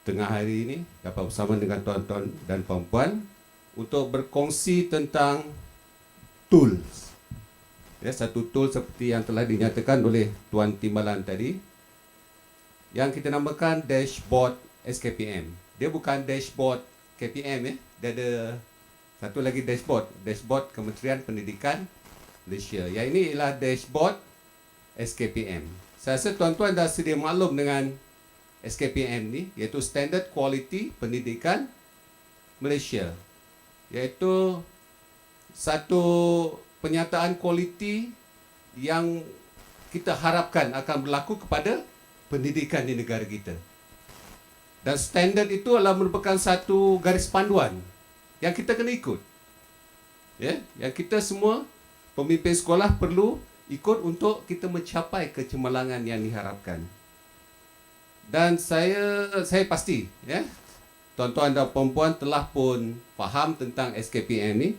tengah hari ini dapat bersama dengan tuan-tuan dan puan-puan untuk berkongsi tentang tools. Ya, satu tool seperti yang telah dinyatakan oleh Tuan Timbalan tadi, yang kita namakan dashboard SKPM. Dia bukan dashboard KPM, dia ada satu lagi dashboard Kementerian Pendidikan Malaysia. Yang ini ialah dashboard SKPM. Saya rasa tuan-tuan dah sedia maklum dengan SKPM ni, iaitu Standard Quality Pendidikan Malaysia, iaitu satu penyataan kualiti yang kita harapkan akan berlaku kepada pendidikan di negara kita. Dan standard itu adalah merupakan satu garis panduan yang kita kena ikut. Ya, yang kita semua pemimpin sekolah perlu ikut untuk kita mencapai kecemerlangan yang diharapkan. Dan saya pasti, ya, tuan-tuan dan puan-puan telah pun faham tentang SKPM ni.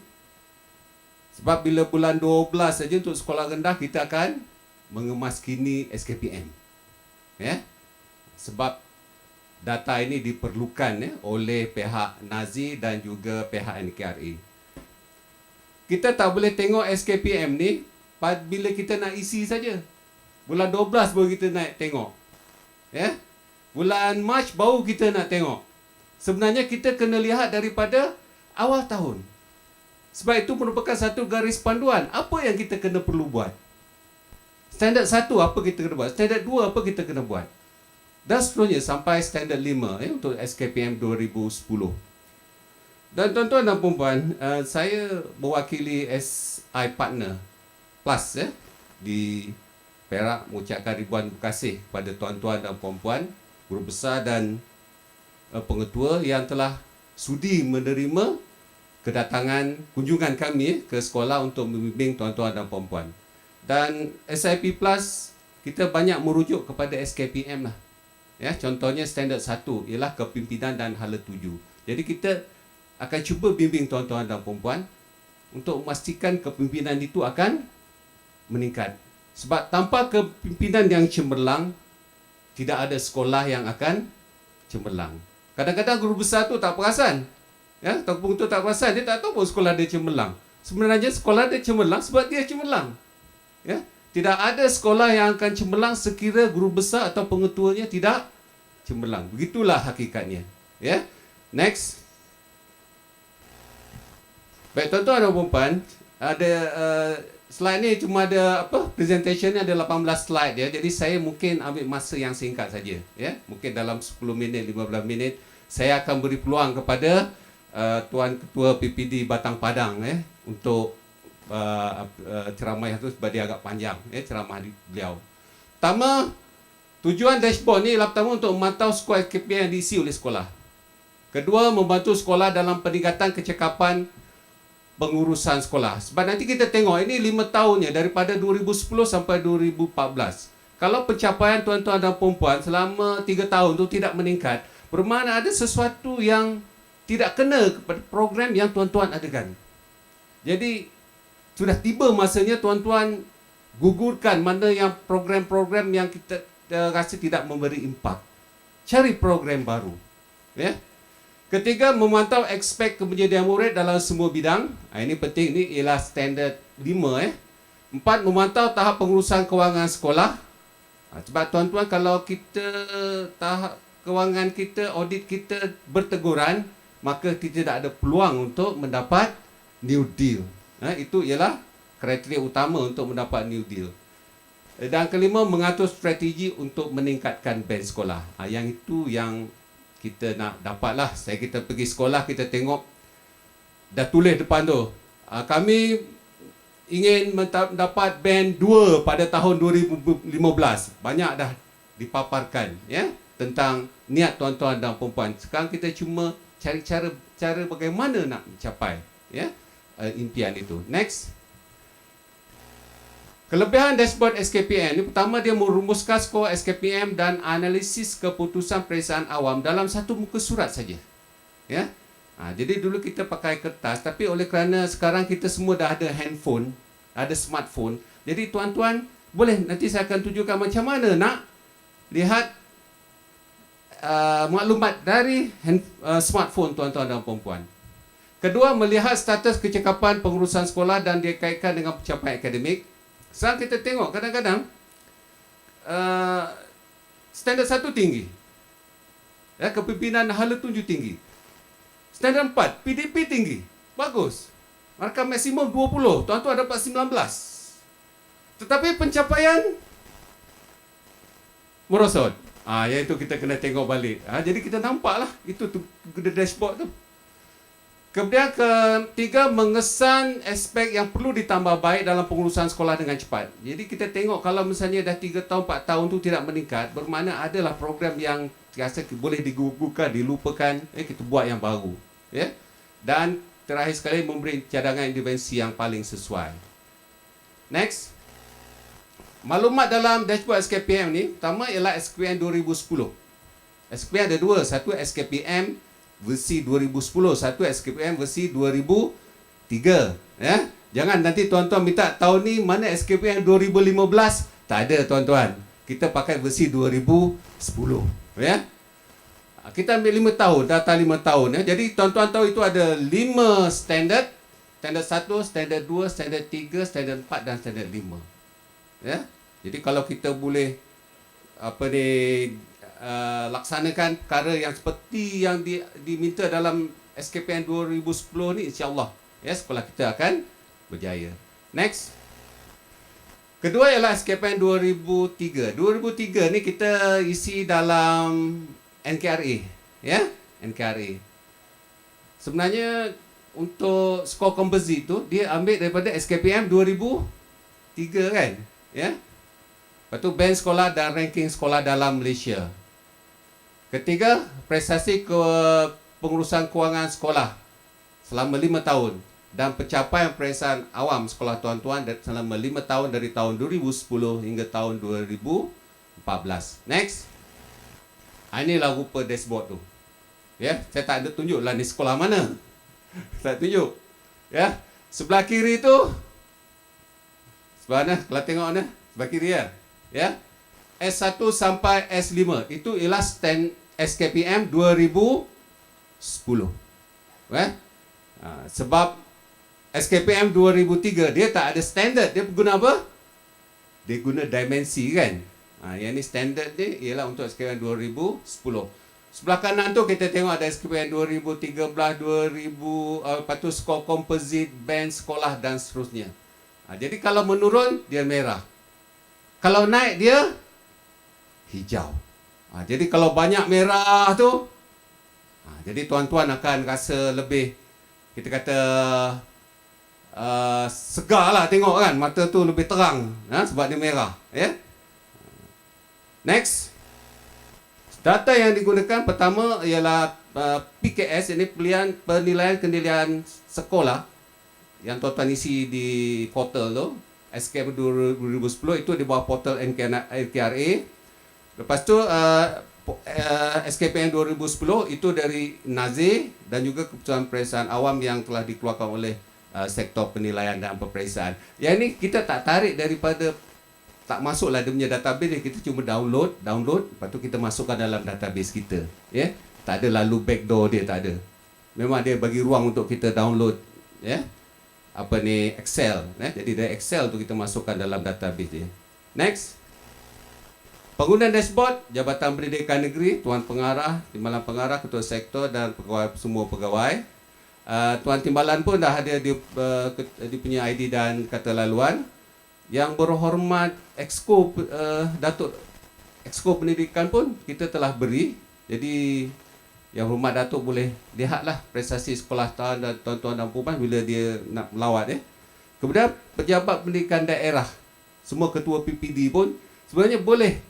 Sebab bila bulan 12 saja untuk sekolah rendah kita akan mengemaskini SKPM. Ya. Sebab data ini diperlukan, ya, oleh pihak NAZI dan juga pihak NKRA. Kita tak boleh tengok SKPM ni bila kita nak isi saja. Bulan 12 baru kita nak tengok. Ya. Bulan Mac baru kita nak tengok. Sebenarnya kita kena lihat daripada awal tahun. Sebab itu merupakan satu garis panduan. Apa yang kita kena perlu buat? Standard 1 apa kita kena buat? Standard 2 apa kita kena buat? Dan seterusnya sampai standard 5, ya, untuk SKPM 2010. Dan tuan-tuan dan puan-puan, saya mewakili SI Partner Plus, ya, di Perak, mengucapkan ribuan terima kasih kepada tuan-tuan dan puan-puan, guru besar dan pengetua yang telah sudi menerima kedatangan kunjungan kami ke sekolah untuk membimbing tuan-tuan dan puan-puan. Dan SIP Plus kita banyak merujuk kepada SKPM lah. Ya, contohnya standard 1 ialah kepimpinan dan hala tuju. Jadi kita akan cuba bimbing tuan-tuan dan puan-puan untuk memastikan kepimpinan itu akan meningkat. Sebab tanpa kepimpinan yang cemerlang, tidak ada sekolah yang akan cemerlang. Kadang-kadang guru besar tu tak perasan. Ya, ataupun tu tak perasan, dia tak tahu pun sekolah dia cemerlang. Sebenarnya sekolah dia cemerlang sebab dia cemerlang. Ya, tidak ada sekolah yang akan cemerlang sekira guru besar atau pengetuanya tidak cemerlang. Begitulah hakikatnya. Ya. Next. Baik, tuan-tuan dan puan-puan, ada slide ni cuma ada presentation ni ada 18 slide, ya. Jadi saya mungkin ambil masa yang singkat saja, ya. Mungkin dalam 10 minit, 15 minit saya akan beri peluang kepada Tuan Ketua PPD Batang Padang, ya, untuk ceramah itu sebab dia agak panjang, ya, ceramah beliau. Pertama, tujuan dashboard ni ialah pertama untuk memantau skor SKPM yang diisi oleh sekolah. Kedua, membantu sekolah dalam peningkatan kecekapan pengurusan sekolah. Sebab nanti kita tengok ini 5 tahunnya daripada 2010 sampai 2014. Kalau pencapaian tuan-tuan dan puan-puan selama 3 tahun itu tidak meningkat, bermakna ada sesuatu yang tidak kena kepada program yang tuan-tuan adakan. Jadi sudah tiba masanya tuan-tuan gugurkan mana yang program-program yang kita rasa tidak memberi impak. Cari program baru. Ya. Ketiga, memantau aspek kepenyediaan murid dalam semua bidang. Ini penting, ini ialah standard 5. 4, memantau tahap pengurusan kewangan sekolah. Sebab tuan-tuan, kalau kita tahap kewangan kita, audit kita berteguran, maka kita tidak ada peluang untuk mendapat new deal. Itu ialah kriteria utama untuk mendapat new deal. Dan kelima, mengatur strategi untuk meningkatkan band sekolah. Yang itu yang kita nak dapatlah. Kita pergi sekolah, kita tengok dah tulis depan tu, kami ingin mendapat band 2 pada tahun 2015. Banyak dah dipaparkan, ya, tentang niat tuan-tuan dan puan-puan. Sekarang kita cuma cari cara bagaimana nak mencapai, ya, impian itu. Next. Kelebihan dashboard SKPM ini, pertama, dia merumuskan skor SKPM dan analisis keputusan periksaan awam dalam satu muka surat saja. Ya. Jadi dulu kita pakai kertas, tapi oleh kerana sekarang kita semua dah ada handphone, ada smartphone. Jadi tuan-tuan, boleh nanti saya akan tunjukkan macam mana nak lihat maklumat dari smartphone tuan-tuan dan puan-puan. Kedua, melihat status kecekapan pengurusan sekolah dan dikaitkan dengan pencapaian akademik. Sekarang kita tengok kadang-kadang standard 1 tinggi. Ya, kepimpinan hala tunjuk tinggi. Standard 4, PDP tinggi. Bagus. Markah maksimum 20, tuan-tuan dapat 19. Tetapi pencapaian merosot. Yang itu kita kena tengok balik. Jadi kita nampaklah itu tu dashboard tu. Kemudian ketiga, mengesan aspek yang perlu ditambah baik dalam pengurusan sekolah dengan cepat. Jadi kita tengok kalau misalnya dah 3 tahun, 4 tahun tu tidak meningkat, bermakna adalah program yang rasa boleh digugurkan, dilupakan, kita buat yang baru. Ya? Dan terakhir sekali, memberi cadangan intervensi yang paling sesuai. Next. Maklumat dalam dashboard SKPM ni, pertama ialah SKPM 2010. SKPM ada dua, satu SKPM versi 2010, satu SKPM versi 2003. Ya? Jangan nanti tuan-tuan minta tahun ni mana SKPM 2015, tak ada tuan-tuan. Kita pakai versi 2010. Ya? Kita ambil 5 tahun, data 5 tahun. Ya? Jadi tuan-tuan tahu itu ada 5 standard. Standard 1, standard 2, standard 3, standard 4 dan standard 5. Ya? Jadi kalau kita boleh laksanakan perkara yang seperti yang diminta dalam SKPM 2010 ni, insya-Allah ya, sekolah kita akan berjaya. Next. Kedua ialah SKPM 2003. 2003 ni kita isi dalam NKRA, ya, NKRA. Sebenarnya untuk skor komposit tu dia ambil daripada SKPM 2003 kan, ya. Lepas tu band sekolah dan ranking sekolah dalam Malaysia. Ketiga, prestasi pengurusan kewangan sekolah selama 5 tahun dan pencapaian perasaan awam sekolah tuan-tuan selama 5 tahun dari tahun 2010 hingga tahun 2014. Next. Inilah rupa dashboard tu. Ya, saya tak ada tunjuklah ni sekolah mana. Tak tunjuk. Ya, sebelah kiri tu sebelah mana? Kalau tengok mana? Sebelah kiri ya. Ya. S1 sampai S5 itu ialah SKPM 2010. Sebab SKPM 2003 dia tak ada standard, dia guna apa? Dia guna dimensi kan. Yang ni standard dia ialah untuk SKPM 2010. Sebelah kanan tu kita tengok ada SKPM 2013, 2000, lepas tu skor komposit, band sekolah dan seterusnya. Jadi kalau menurun dia merah. Kalau naik dia hijau. Jadi kalau banyak merah tu, jadi tuan-tuan akan rasa lebih, kita kata segar lah tengok kan, mata tu lebih terang sebab dia merah. Ya. Next. Data yang digunakan pertama ialah PKS, ini penilaian kendirian sekolah yang tuan-tuan isi di portal tu. SKPM 2010 itu di bawah portal NKRA. Lepas tu SKPM 2010 itu dari Nazir dan juga keputusan peperiksaan awam yang telah dikeluarkan oleh sektor penilaian dan peperiksaan. Yang ini kita tak tarik daripada, tak masuklah dia punya database, kita cuma download, lepas tu kita masukkan dalam database kita. Ya, tak ada lalu backdoor dia, tak ada. Memang dia bagi ruang untuk kita download, ya. Excel, jadi dari Excel tu kita masukkan dalam database dia. Next. Penggunaan dashboard Jabatan Pendidikan Negeri, Tuan Pengarah, Timbalan Pengarah, Ketua Sektor dan pegawai, semua pegawai. Tuan Timbalan pun dah ada dia punya ID dan kata laluan. Yang berhormat Exco Datuk Exco Pendidikan pun kita telah beri. Jadi Yang Hormat Datuk boleh lihatlah prestasi sekolah tahun dan tuan-tuan dan puan bila dia nak melawat. Kemudian pejabat pendidikan daerah, semua ketua PPD pun sebenarnya boleh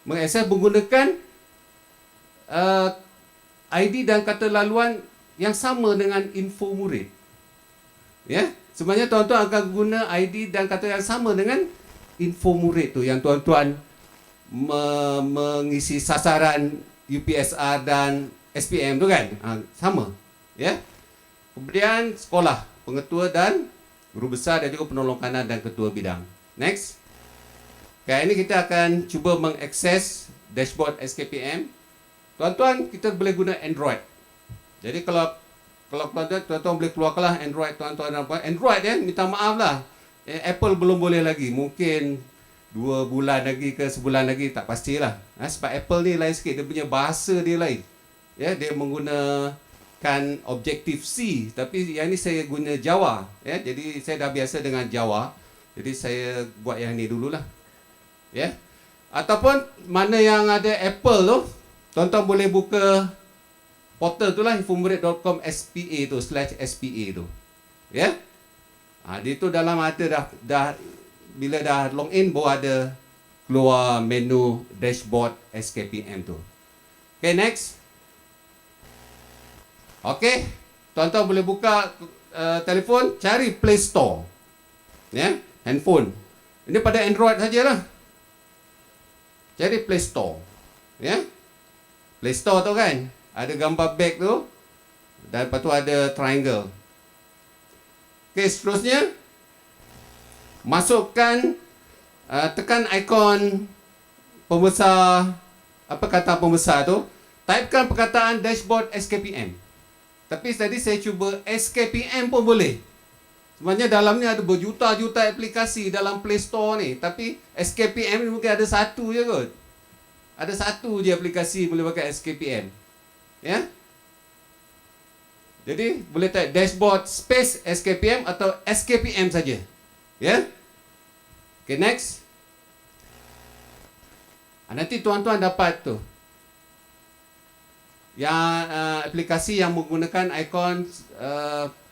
mengakses menggunakan ID dan kata laluan yang sama dengan info murid. Ya, sebenarnya tuan-tuan akan guna ID dan kata yang sama dengan info murid tu yang tuan-tuan mengisi sasaran UPSR dan SPM tu kan, sama, ya. Kemudian sekolah, pengetua dan guru besar dan juga penolong kanan dan ketua bidang. Next. Okay, ini kita akan cuba mengakses dashboard SKPM. Tuan-tuan, kita boleh guna Android. Jadi kalau tuan-tuan boleh keluarkanlah Android tuan-tuan apa? Android minta maaf lah. Apple belum boleh lagi. Mungkin 2 bulan lagi ke sebulan lagi, tak pastilah. Sebab Apple ni lain sikit, dia punya bahasa dia lain. Dia menggunakan Objective-C, tapi yang ni saya guna Java. Jadi saya dah biasa dengan Java. Jadi saya buat yang ni dululah. Ataupun mana yang ada Apple tu, tuan-tuan boleh buka portal tu lah, infomurid.com SPA tu, /SPA tu. Dia tu dalam ada dah bila dah login baru ada keluar menu dashboard SKPM tu. Okay, next. Okay, tuan-tuan boleh buka telefon, cari Play Store. Handphone. Ini pada Android sajalah. Cari Play Store. Play Store tu kan, ada gambar bag tu, dan lepas tu ada triangle. Okay, seterusnya masukkan, tekan ikon pembesar, apa kata pembesar tu, typekan perkataan dashboard SKPM. Tapi tadi saya cuba SKPM pun boleh. Sebenarnya dalam ni ada berjuta-juta aplikasi dalam Play Store ni, tapi SKPM ni mungkin ada satu je kot. Ada satu je aplikasi boleh pakai SKPM. Jadi boleh type dashboard space SKPM atau SKPM saja. Okay, next. Nanti tuan-tuan dapat tu yang aplikasi yang menggunakan ikon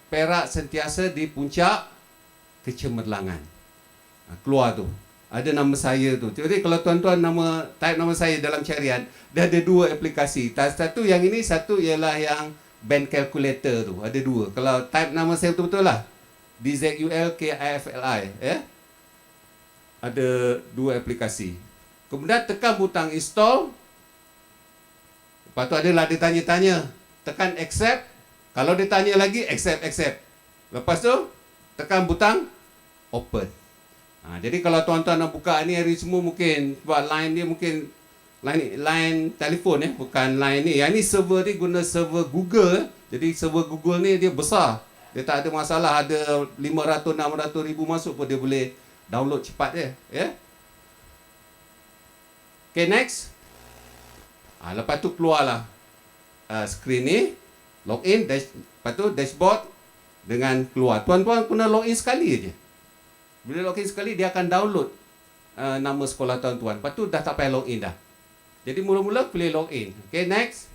perak sentiasa di puncak kecemerlangan. Keluar tu. Ada nama saya tu. Jadi kalau tuan-tuan type nama saya dalam carian, dah ada 2 aplikasi. Satu yang ini, satu ialah yang band calculator tu. Ada 2. Kalau type nama saya betul-betul lah, DZULKIFLI. Ada 2 aplikasi. Kemudian tekan butang install. Lepas tu adalah dia tanya-tanya. Tekan accept. Kalau dia tanya lagi, accept. Lepas tu tekan butang open. Jadi kalau tuan-tuan nak buka ni hari semua, mungkin sebab line dia mungkin line telefon bukan line ni. Yang ni server ni guna server Google. Jadi server Google ni dia besar. Dia tak ada masalah, ada 500-600 ribu masuk pun dia boleh download cepat dia. Okay, next. Lepas tu keluarlah screen ni, login, lepas tu dashboard dengan keluar. Tuan-tuan kena login sekali aja. Bila login sekali, dia akan download nama sekolah tuan-tuan. Lepas tu dah tak payah login dah. Jadi mula-mula boleh login. Okay, next.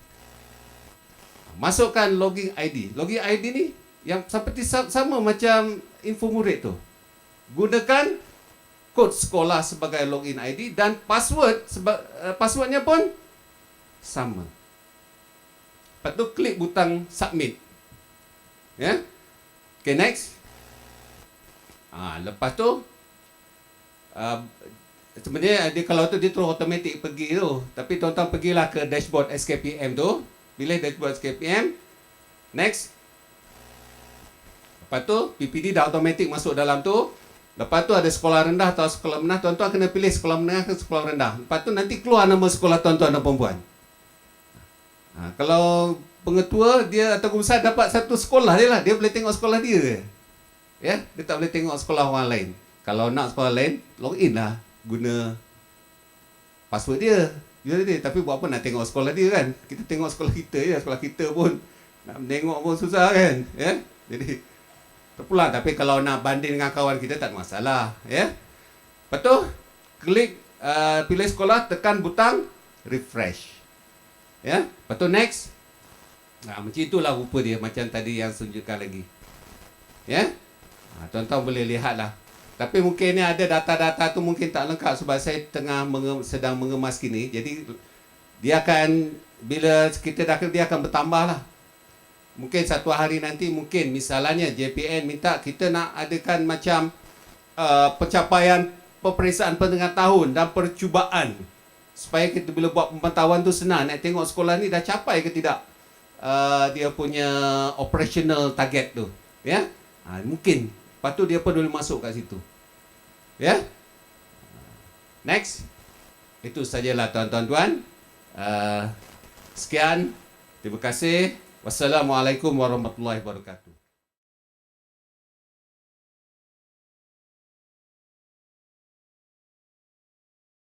Masukkan login ID. Login ID ni yang seperti sama macam Infomurid tu. Gunakan kod sekolah sebagai login ID dan passwordnya pun sama. Lepas tu klik butang submit. Okay, next. Lepas tu sebenarnya dia kalau tu dia terus automatik pergi tu. Tapi tuan-tuan pergilah ke dashboard SKPM tu. Pilih dashboard SKPM. Next. Lepas tu PPD dah automatik masuk dalam tu. Lepas tu ada sekolah rendah atau sekolah menengah. Tuan-tuan kena pilih sekolah menengah ke sekolah rendah. Lepas tu nanti keluar nama sekolah tuan-tuan dan perempuan. Kalau pengetua dia atau guru besar dapat satu sekolah je lah. Dia boleh tengok sekolah dia je. Dia tak boleh tengok sekolah orang lain. Kalau nak sekolah lain, login lah. Guna password dia. Tapi buat apa nak tengok sekolah dia kan? Kita tengok sekolah kita je. Sekolah kita pun nak tengok pun susah kan? Jadi terpulang. Tapi kalau nak banding dengan kawan kita, tak ada masalah. Lepas tu klik pilih sekolah, tekan butang refresh. Lepas tu next. Macam itulah rupa dia. Macam tadi yang tunjukkan lagi. Tuan-tuan boleh lihat lah. Tapi mungkin ni ada data-data tu mungkin tak lengkap sebab saya sedang mengemas kini. Jadi dia akan, bila kita dah, dia akan bertambah lah. Mungkin satu hari nanti, mungkin misalnya JPN minta kita nak adakan macam pencapaian peperiksaan pertengahan tahun dan percubaan. Supaya kita bila buat pemantauan tu senang nak tengok sekolah ni dah capai ke tidak dia punya operational target tu. Mungkin. Lepas tu dia pun boleh masuk kat situ. Next. Itu sajalah tuan-tuan. Sekian, terima kasih. Wassalamualaikum warahmatullahi wabarakatuh.